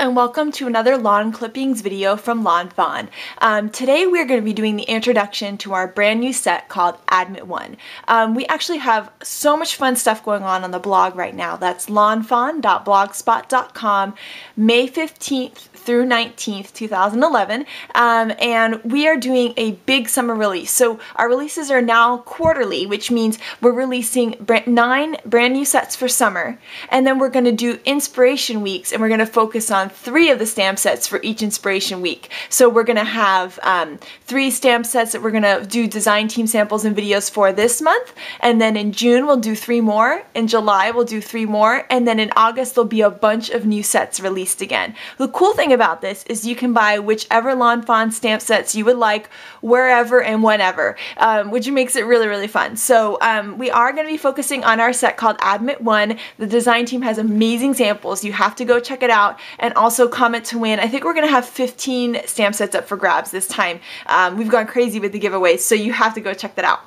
and welcome to another lawn clippings video from lawnfawn. Today we're going to be doing the introduction to our brand new set called Admit 1. We actually have so much fun stuff going on the blog right now. That's lawnfawn.blogspot.com, May 15th through 19th, 2011, and we are doing a big summer release. So our releases are now quarterly, which means we're releasing 9 brand new sets for summer, and then we're going to do inspiration weeks, and we're going to focus on 3 of the stamp sets for each inspiration week. So we're going to have 3 stamp sets that we're going to do design team samples and videos for this month, and then in June we'll do 3 more, in July we'll do 3 more, and then in August there'll be a bunch of new sets released again. The cool thing about this is you can buy whichever lawnfawn stamp sets you would like, wherever and whenever, which makes it really, really fun. So we are going to be focusing on our set called Admit 1. The design team has amazing samples. You have to go check it out, and also comment to win. I think we're going to have 15 stamp sets up for grabs this time. We've gone crazy with the giveaways, so you have to go check that out.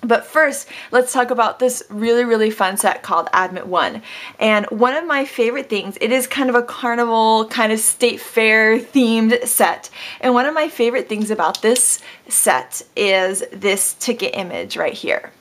But first, let's talk about this really, really fun set called Admit 1. And one of my favorite things, it is kind of a carnival, kind of state fair themed set. And one of my favorite things about this set is this ticket image right here.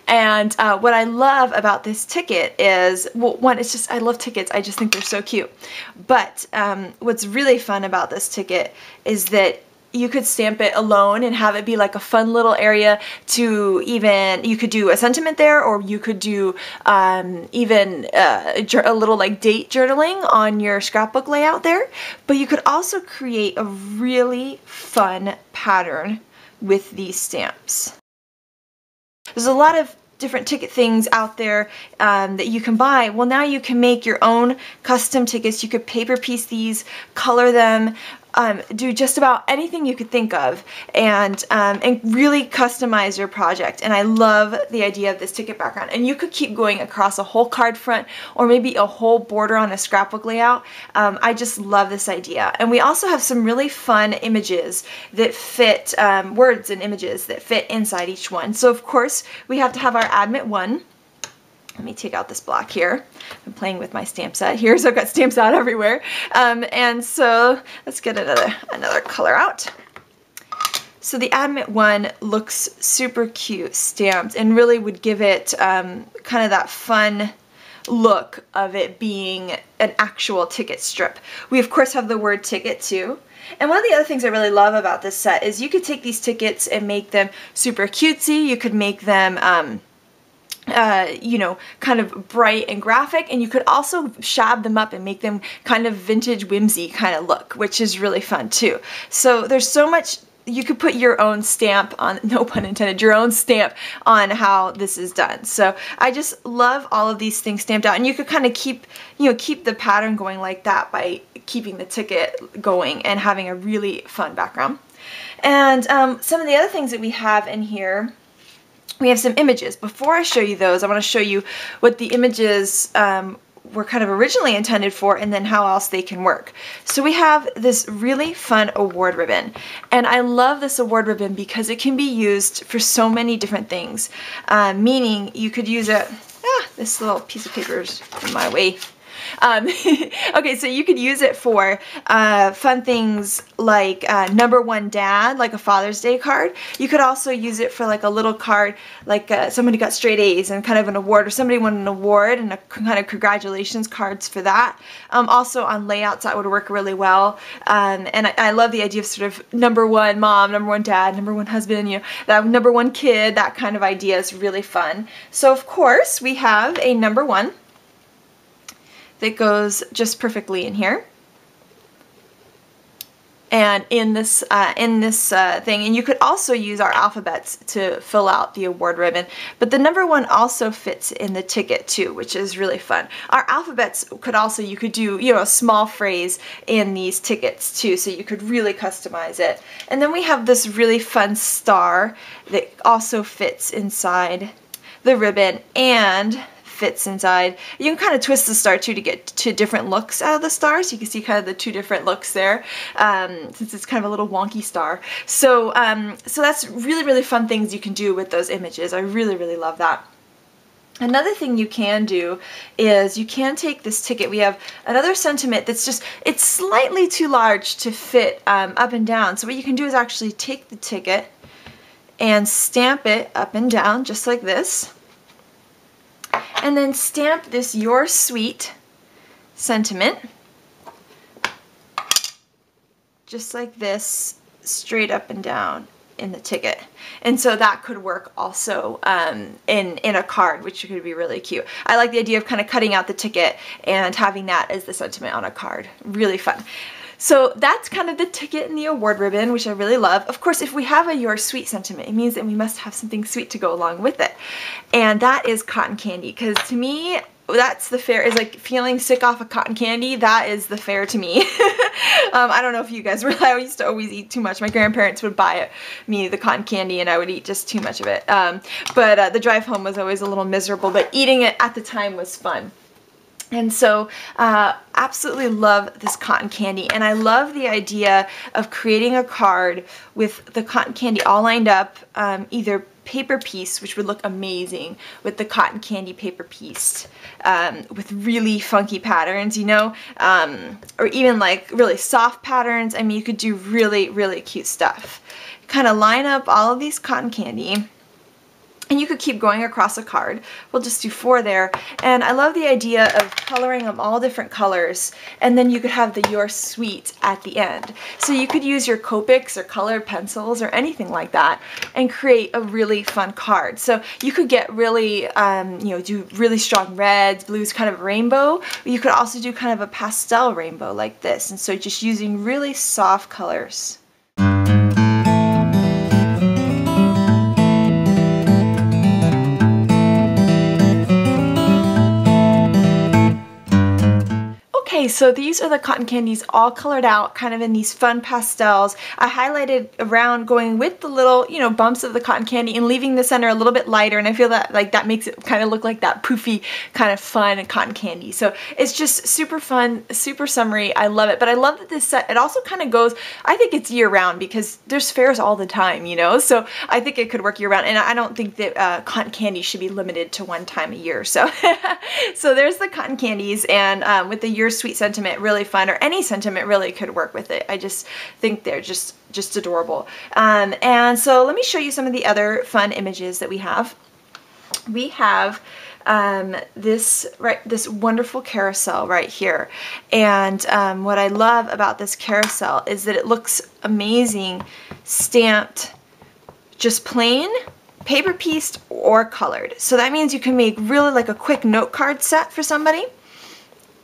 And what I love about this ticket is, well, one, it's just, I love tickets. I just think they're so cute. But what's really fun about this ticket is that you could stamp it alone and have it be like a fun little area to even, you could do a sentiment there, or you could do even a little like date journaling on your scrapbook layout there. But you could also create a really fun pattern with these stamps. There's a lot of different ticket things out there that you can buy. Well, now you can make your own custom tickets. You could paper piece these, color them, do just about anything you could think of, and really customize your project. And I love the idea of this ticket background. And you could keep going across a whole card front, or maybe a whole border on a scrapbook layout. I just love this idea. And we also have some really fun images that fit, words and images that fit inside each one. So of course we have to have our Admit 1. Let me take out this block here. I'm playing with my stamp set here, so I've got stamps out everywhere. And so let's get another color out. So the Admit 1 looks super cute stamped, and really would give it kind of that fun look of it being an actual ticket strip. We of course have the word ticket too. And one of the other things I really love about this set is you could take these tickets and make them super cutesy. You could make them you know, kind of bright and graphic, and you could also shab them up and make them kind of vintage whimsy kind of look, which is really fun too. So there's so much. You could put your own stamp on, no pun intended, your own stamp on how this is done. So I just love all of these things stamped out, and you could kind of keep, you know, keep the pattern going like that by keeping the ticket going and having a really fun background. And some of the other things that we have in here, we have some images. Before I show you those, I want to show you what the images were kind of originally intended for, and then how else they can work. So we have this really fun award ribbon, and I love this award ribbon because it can be used for so many different things, meaning you could use it, this little piece of paper is in my way. Okay, so you could use it for fun things like #1 dad, like a Father's Day card. You could also use it for like a little card, like somebody got straight A's and kind of an award, or somebody won an award and a kind of congratulations cards for that. Also on layouts that would work really well. And I love the idea of sort of #1 mom, #1 dad, #1 husband, you know, that #1 kid, that kind of idea is really fun. So of course we have a #1 that goes just perfectly in here, and in this thing. And you could also use our alphabets to fill out the award ribbon, but the #1 also fits in the ticket too, which is really fun. Our alphabets could also, you could do, you know, a small phrase in these tickets too, so you could really customize it. And then we have this really fun star that also fits inside the ribbon and fits inside. You can kind of twist the star too to get 2 different looks out of the star, so you can see kind of the 2 different looks there, since it's kind of a little wonky star. So so that's really, really fun things you can do with those images. I really, really love that. Another thing you can do is you can take this ticket. We have another sentiment that's just, it's slightly too large to fit up and down. So what you can do is actually take the ticket and stamp it up and down just like this. And then stamp this "You're Sweet" sentiment just like this, straight up and down in the ticket. And so that could work also in a card, which could be really cute. I like the idea of kind of cutting out the ticket and having that as the sentiment on a card. Really fun. So that's kind of the ticket and the award ribbon, which I really love. Of course, if we have a "You're Sweet" sentiment, it means that we must have something sweet to go along with it. And that is cotton candy, because to me, that's the fare, is like feeling sick off of cotton candy. That is the fare to me. I don't know if you guys really, I used to always eat too much. My grandparents would buy me the cotton candy and I would eat just too much of it. But the drive home was always a little miserable, but eating it at the time was fun. And so absolutely love this cotton candy, and I love the idea of creating a card with the cotton candy all lined up, either paper piece, which would look amazing with the cotton candy paper piece, with really funky patterns, you know, or even like really soft patterns. I mean, you could do really, really cute stuff. Kind of line up all of these cotton candy. And you could keep going across a card. We'll just do 4 there. And I love the idea of coloring them all different colors. And then you could have the "You're Sweet" at the end. So you could use your Copics or colored pencils or anything like that and create a really fun card. So you could get really, you know, do really strong reds, blues, kind of rainbow. But you could also do kind of a pastel rainbow like this. And so just using really soft colors. Okay, so these are the cotton candies all colored out kind of in these fun pastels. I highlighted around going with the little, you know, bumps of the cotton candy and leaving the center a little bit lighter, and I feel that like that makes it kind of look like that poofy kind of fun cotton candy. So it's just super fun, super summery. I love it. But I love that this set, it also kind of goes, I think it's year round because there's fairs all the time, you know, so I think it could work year round, and I don't think that cotton candy should be limited to one time a year. So so there's the cotton candies, and with the "You're Sweet" sentiment, really fun, or any sentiment really could work with it. I just think they're just adorable. And so let me show you some of the other fun images that we have. We have this wonderful carousel right here, and what I love about this carousel is that it looks amazing stamped, just plain, paper pieced, or colored. So that means you can make really like a quick note card set for somebody,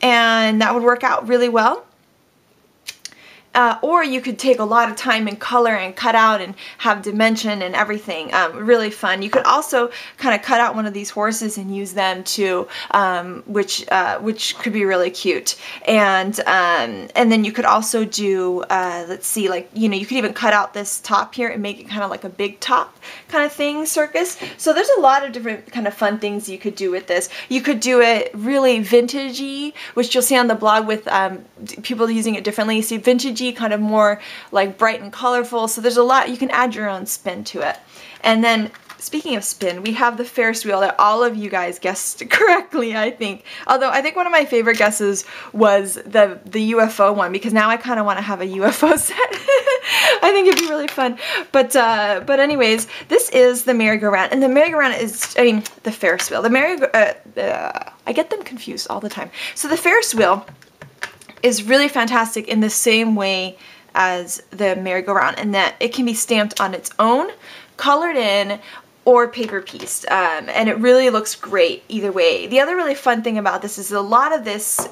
and that would work out really well. Or you could take a lot of time and color and cut out and have dimension and everything. Really fun. You could also kind of cut out one of these horses and use them to, which could be really cute. And then you could also do, let's see, like, you know, you could even cut out this top here and make it kind of like a big top kind of thing, circus. So there's a lot of different kind of fun things you could do with this. You could do it really vintagey, which you'll see on the blog with people using it differently. See, vintagey, kind of more like bright and colorful. So there's a lot, you can add your own spin to it. And then speaking of spin, we have the Ferris wheel that all of you guys guessed correctly, I think. Although I think one of my favorite guesses was the UFO one, because now I kind of want to have a UFO set. I think it'd be really fun. But anyways, this is the merry-go-round, and the merry-go-round is, I mean, the Ferris wheel. The I get them confused all the time. So the Ferris wheel is really fantastic in the same way as the merry-go-round, in that it can be stamped on its own, colored in, or paper pieced, and it really looks great either way. The other really fun thing about this is a lot of this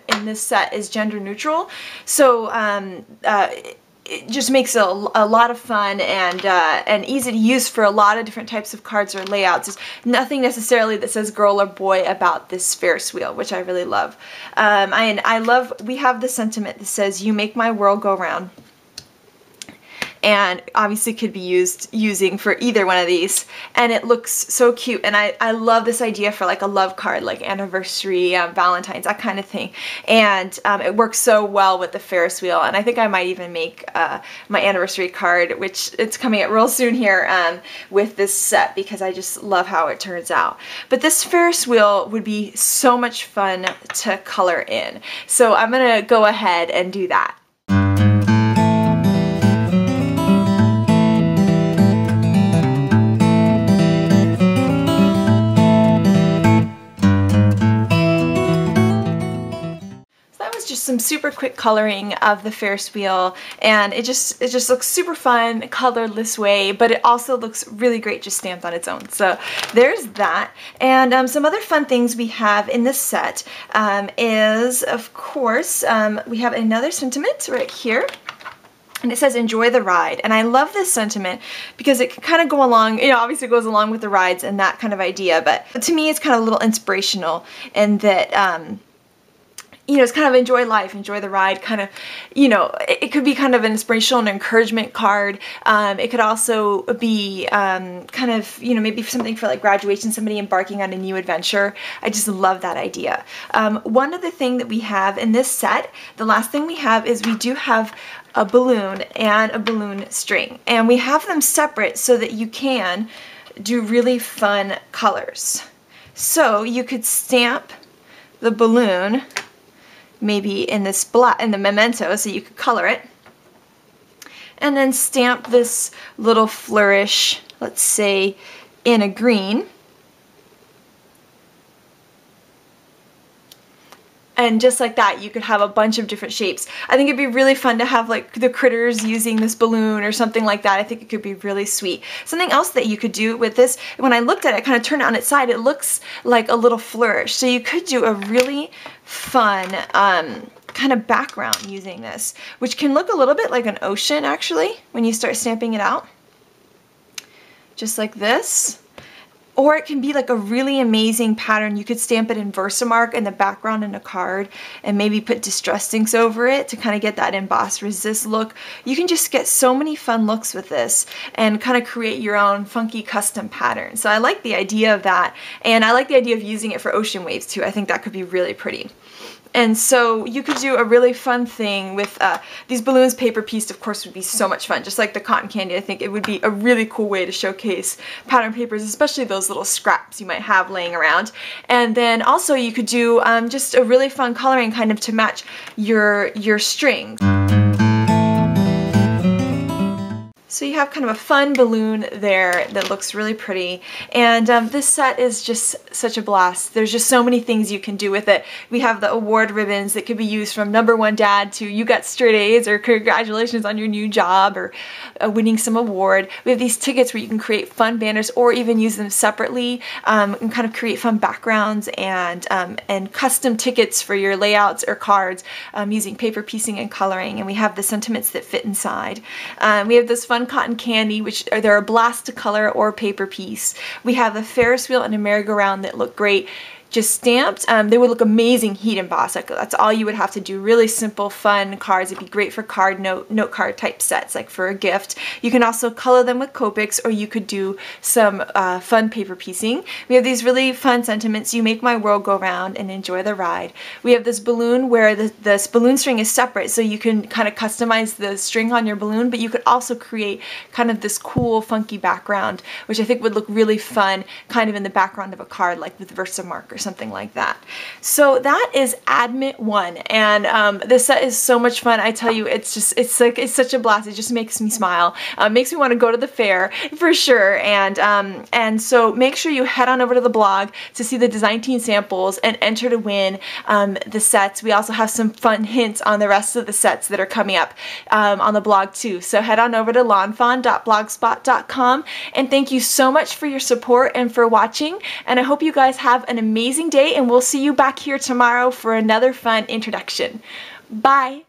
in this set is gender neutral, so it just makes it a lot of fun and easy to use for a lot of different types of cards or layouts. There's nothing necessarily that says girl or boy about this Ferris wheel, which I really love. I love, we have the sentiment that says, "You make my world go round." and obviously could be using for either one of these, and it looks so cute. And I love this idea for like a love card, like anniversary, Valentine's, that kind of thing. And it works so well with the Ferris wheel, and I think I might even make my anniversary card, which it's coming out real soon here, with this set, because I just love how it turns out. But this Ferris wheel would be so much fun to color in, so I'm gonna go ahead and do that. Just some super quick coloring of the Ferris wheel, and it just looks super fun colored this way, but it also looks really great just stamped on its own. So there's that. And some other fun things we have in this set is, of course, we have another sentiment right here. And it says, enjoy the ride. And I love this sentiment because it can kind of go along, you know, obviously it goes along with the rides and that kind of idea, but to me it's kind of a little inspirational in that, you know, it's kind of enjoy life, enjoy the ride, kind of, you know, it could be kind of an inspirational and encouragement card. It could also be kind of, you know, maybe something for like graduation, somebody embarking on a new adventure. I just love that idea. One other thing that we have in this set, the last thing we have is we do have a balloon and a balloon string. And we have them separate so that you can do really fun colors. So you could stamp the balloon maybe in this black, in the memento, so you could color it, and then stamp this little flourish, let's say in a green, and just like that you could have a bunch of different shapes. I think it'd be really fun to have like the critters using this balloon or something like that. I think it could be really sweet. Something else that you could do with this, when I looked at it, kind of turned it on its side, it looks like a little flourish. So you could do a really fun kind of background using this, which can look a little bit like an ocean actually when you start stamping it out. Just like this. Or it can be like a really amazing pattern. You could stamp it in Versamark in the background in a card and maybe put distress inks over it to kind of get that embossed resist look. You can just get so many fun looks with this and kind of create your own funky custom pattern. So I like the idea of that, and I like the idea of using it for ocean waves too. I think that could be really pretty. And so you could do a really fun thing with these balloons. Paper pieced, of course, would be so much fun. Just like the cotton candy, I think it would be a really cool way to showcase pattern papers, especially those little scraps you might have laying around. And then also you could do just a really fun coloring kind of to match your string. So you have kind of a fun balloon there that looks really pretty, and this set is just such a blast. There's just so many things you can do with it. We have the award ribbons that could be used from #1 dad to you got straight A's or congratulations on your new job or winning some award. We have these tickets where you can create fun banners or even use them separately and kind of create fun backgrounds and custom tickets for your layouts or cards using paper piecing and coloring. And we have the sentiments that fit inside. We have this fun cotton candy, which they're a blast to color or paper piece. We have a Ferris wheel and a merry-go-round that look great just stamped. They would look amazing heat embossed. Like, that's all you would have to do. Really simple, fun cards. It'd be great for note card type sets, like for a gift. You can also color them with Copics, or you could do some fun paper piecing. We have these really fun sentiments. You make my world go round and enjoy the ride. We have this balloon where this balloon string is separate, so you can kind of customize the string on your balloon, but you could also create kind of this cool, funky background, which I think would look really fun kind of in the background of a card, like with Versamark or something like that. So that is Admit 1, and this set is so much fun. I tell you, it's such a blast. It just makes me smile. Makes me want to go to the fair for sure. And so make sure you head on over to the blog to see the Design Team samples and enter to win the sets. We also have some fun hints on the rest of the sets that are coming up on the blog too. So head on over to lawnfawn.blogspot.com, and thank you so much for your support and for watching, and I hope you guys have an amazing day, and we'll see you back here tomorrow for another fun introduction. Bye!